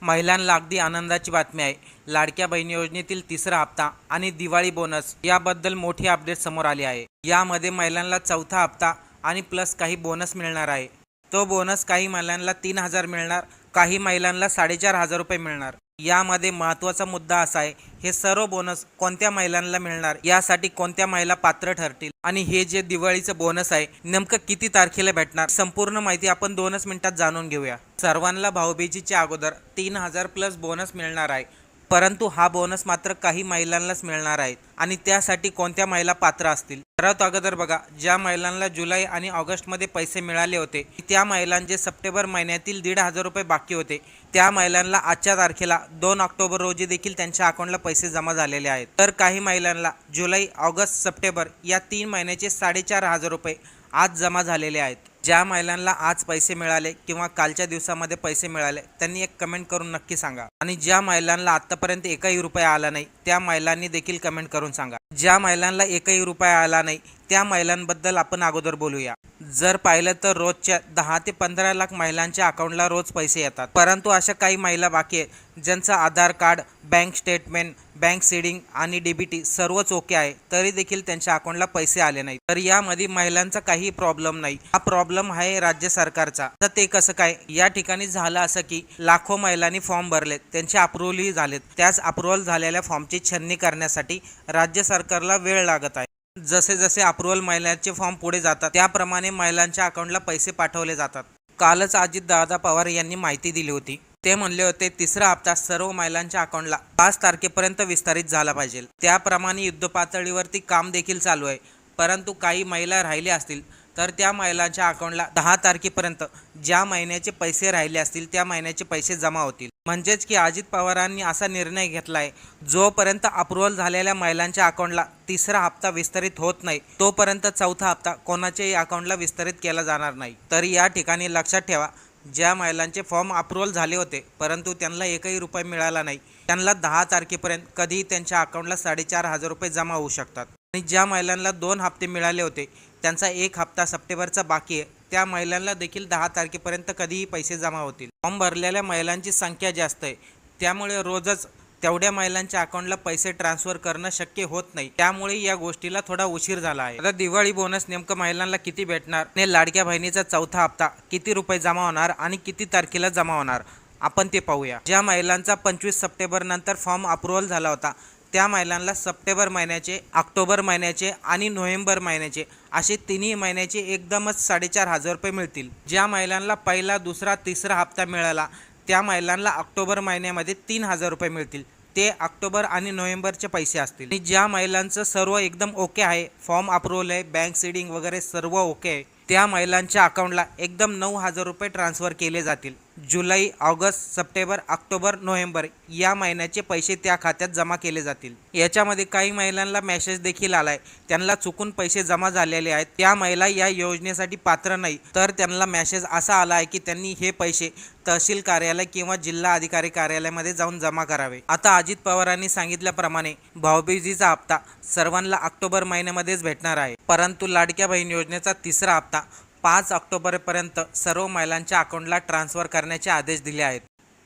महिलांना अगदी आनंदाची बातमी आहे। लाडक्या बहीण योजनेतील तिसरा हप्ता आणि दिवाळी बोनस याबद्दल मोठी अपडेट समोर आली आहे। यामध्ये महिलांना चौथा हप्ता आणि प्लस काही बोनस मिळणार आहे। तो बोनस काही महिलांना 3000 मिळणार, काही महिलांना 4500 रुपये मिळणार। यामध्ये महत्त्वाचा मुद्दा असा आहे, हे सर्व बोनस कोणत्या महिलांना मिळणार, यासाठी कोणत्या महिला पात्र ठरतील आणि हे जे दिवाळीचं बोनस आहे नेमकं किती तारखेला भेटणार, संपूर्ण माहिती आपण 2च मिनिटात जाणून घेऊया। सर्वांना भाऊबीजेच्या अगोदर 3000 प्लस बोनस मिळणार आहे, परंतु हा बोनस मात्र काही महिलांनाच मिळणार आहे आणि त्यासाठी कोणत्या महिला पात्र असतील। सर्वात अगोदर बघा, ज्या महिलांना जुलै आणि ऑगस्टमध्ये पैसे मिळाले होते, त्या महिलांचे सप्टेंबर महिन्यातील 1500 रुपये बाकी होते, त्या महिलांना आजच्या तारखेला 2 ऑक्टोबर रोजी देखील त्यांच्या अकाउंटला पैसे जमा झालेले आहेत। तर काही महिलांना जुलै, ऑगस्ट, सप्टेंबर या 3 महिन्याचे 4500 रुपये आज जमा झालेले आहेत। ज्या महिलांना आज पैसे मिळाले किंवा कालच्या दिवसामध्ये पैसे मिळाले त्यांनी एक कमेंट करून नक्की सांगा, आणि ज्या महिलांना आतापर्यंत एकही रुपया आला नाही त्या महिलांनी देखील कमेंट करून सांगा। ज्या महिलांना एकही रुपया आला नाही त्या महिलांबद्दल आपण अगोदर बोलूया। जर पाहिलं तर रोजच्या 10 ते 15 लाख महिलांच्या अकाउंटला रोज पैसे येतात, परंतु अशा काही महिला बाकी आहेत ज्यांचं Aadhaar card, bank statement, bank seeding आणि डीबीटी सर्वच ओके आहे, तरी देखील त्यांच्या अकाउंटला पैसे आले नाहीत। तर यामध्ये महिलांचा काही प्रॉब्लेम नाही, हा प्रॉब्लेम आहे राज्य सरकारचा। तर ते कसं काय, या ठिकाणी झालं असं की लाखो महिलांनी फॉर्म भरलेत, त्यांचे अप्रूव्हलही झालेत, त्याच अप्रूव्हल झालेल्या फॉर्मची छाननी करण्यासाठी राज्य सरकारला वेळ लागत आहे। जसे जसे अप्रूव्हल महिलांचे फॉर्म पुढे जातात त्याप्रमाणे महिलांच्या अकाउंटला पैसे पाठवले जातात। कालच अजितदादा पवार यांनी माहिती दिली होती, ते म्हणले होते तिसरा हप्ता सर्व महिलांच्या अकाउंटला 5 तारखेपर्यंत विस्तारित झाला पाहिजे। त्याप्रमाणे युद्धपातळीवरती काम देखील चालू आहे, परंतु काही महिला राहिले असतील तर त्या महिलांच्या अकाउंटला 10 तारखेपर्यंत ज्या महिन्याचे पैसे राहिले असतील त्या महिन्याचे पैसे जमा होतील। म्हणजेच की अजित पवारांनी असा निर्णय घेतला आहे, जोपर्यंत अप्रूव्हल झालेल्या महिलांच्या अकाउंटला तिसरा हप्ता विस्तारित होत नाही तोपर्यंत चौथा हप्ता कोणाच्याही अकाउंटला विस्तारित केला जाणार नाही। तर या ठिकाणी लक्षात ठेवा, ज्या महिलांचे फॉर्म अप्रूव्हल झाले होते परंतु त्यांना एकही रुपया मिळाला नाही, त्यांना 10 तारखेपर्यंत कधीही त्यांच्या अकाउंटला 4500 रुपये जमा होऊ शकतात। आणि ज्या महिलांना 2 हप्ते मिळाले होते, त्यांचा 1 हप्ता सप्टेंबरचा बाकी आहे, त्या महिलांना देखील 10 तारखेपर्यंत कधीही पैसे जमा होतील। फॉर्म भरलेल्या महिलांची संख्या जास्त आहे, त्यामुळे रोजच तेवढ्या महिलांच्या अकाउंटला पैसे ट्रान्सफर करणं शक्य होत नाही, त्यामुळे या गोष्टीला थोडा उशीर झाला आहे। आता दिवाळी बोनस नेमकं महिलांना किती भेटणार आणि लाडक्या बहिणीचा चौथा हप्ता किती रुपये जमा होणार आणि किती तारखेला जमा होणार आपण ते पाहूया। ज्या महिलांचा 25 सप्टेंबर नंतर फॉर्म अप्रूव्हल झाला होता त्या महिलांना सप्टेंबर महिन्याचे, ऑक्टोबर महिन्याचे आणि नोव्हेंबर महिन्याचे असे तिन्ही महिन्याचे एकदमच 4500 रुपये मिळतील। ज्या महिलांना पहिला, दुसरा, तिसरा हप्ता मिळाला त्या महिलांना ऑक्टोबर महिन्यामध्ये 3000 रुपये मिळतील, ते ऑक्टोबर आणि नोव्हेंबरचे पैसे असतील। आणि ज्या महिलांचं सर्व एकदम ओके आहे, फॉर्म अप्रूव्हल आहे, बँक सीडिंग वगैरे सर्व ओके आहे, त्या महिलांच्या अकाउंटला एकदम 9000 रुपये ट्रान्सफर केले जातील। जुलै, ऑगस्ट, सप्टेंबर, ऑक्टोबर, नोव्हेंबर या महिन्याचे पैसे त्या खात्यात जमा केले जातील। याच्यामध्ये काही महिलांना मेसेज देखील आलाय, त्यांना चुकून पैसे जमा झालेले आहेत, त्या महिला या योजनेसाठी पात्र नाही, तर त्यांना मेसेज असा आला आहे की त्यांनी हे पैसे तहसील कार्यालय किंवा जिल्हा अधिकारी कार्यालयामध्ये जाऊन जमा करावे। आता अजित पवारांनी सांगितल्याप्रमाणे भाऊबीजेचा हप्ता सर्वांना ऑक्टोबर महिन्यामध्येच भेटणार आहे, परंतु लाडक्या बहीण योजनेचा तिसरा हप्ता 5 ऑक्टोबरपर्यंत सर्व महिलांच्या अकाउंटला ट्रान्सफर करण्याचे आदेश दिले आहेत।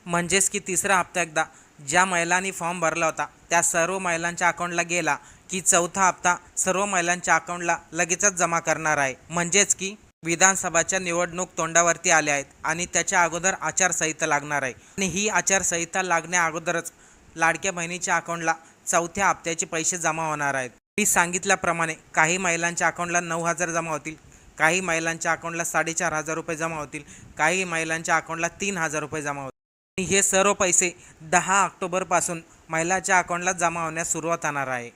म्हणजेच की तिसरा हप्ता एकदा ज्या महिलांनी फॉर्म भरला होता त्या सर्व महिलांच्या अकाउंटला गेला की चौथा हप्ता सर्व महिलांच्या अकाउंटला लगेचच जमा करणार आहे। म्हणजेच की विधानसभाच्या निवडणूक तोंडावरती आल्या आहेत आणि त्याच्या अगोदर आचारसंहिता लागणार आहे, आणि ही आचारसंहिता लागण्या अगोदरच लाडक्या बहिणीच्या अकाउंटला चौथ्या हप्त्याचे पैसे जमा होणार आहेत। मी सांगितल्याप्रमाणे काही महिलांच्या अकाउंटला 9000 जमा होतील, काही महिलांच्या अकाउंटला 4500 रुपये जमा होतील, काही महिलांच्या अकाउंटला 3000 रुपये जमा होतील। हे सर्व पैसे 10 ऑक्टोबरपासून महिलांच्या अकाउंटला जमा होण्यास सुरुवात होणार आहे।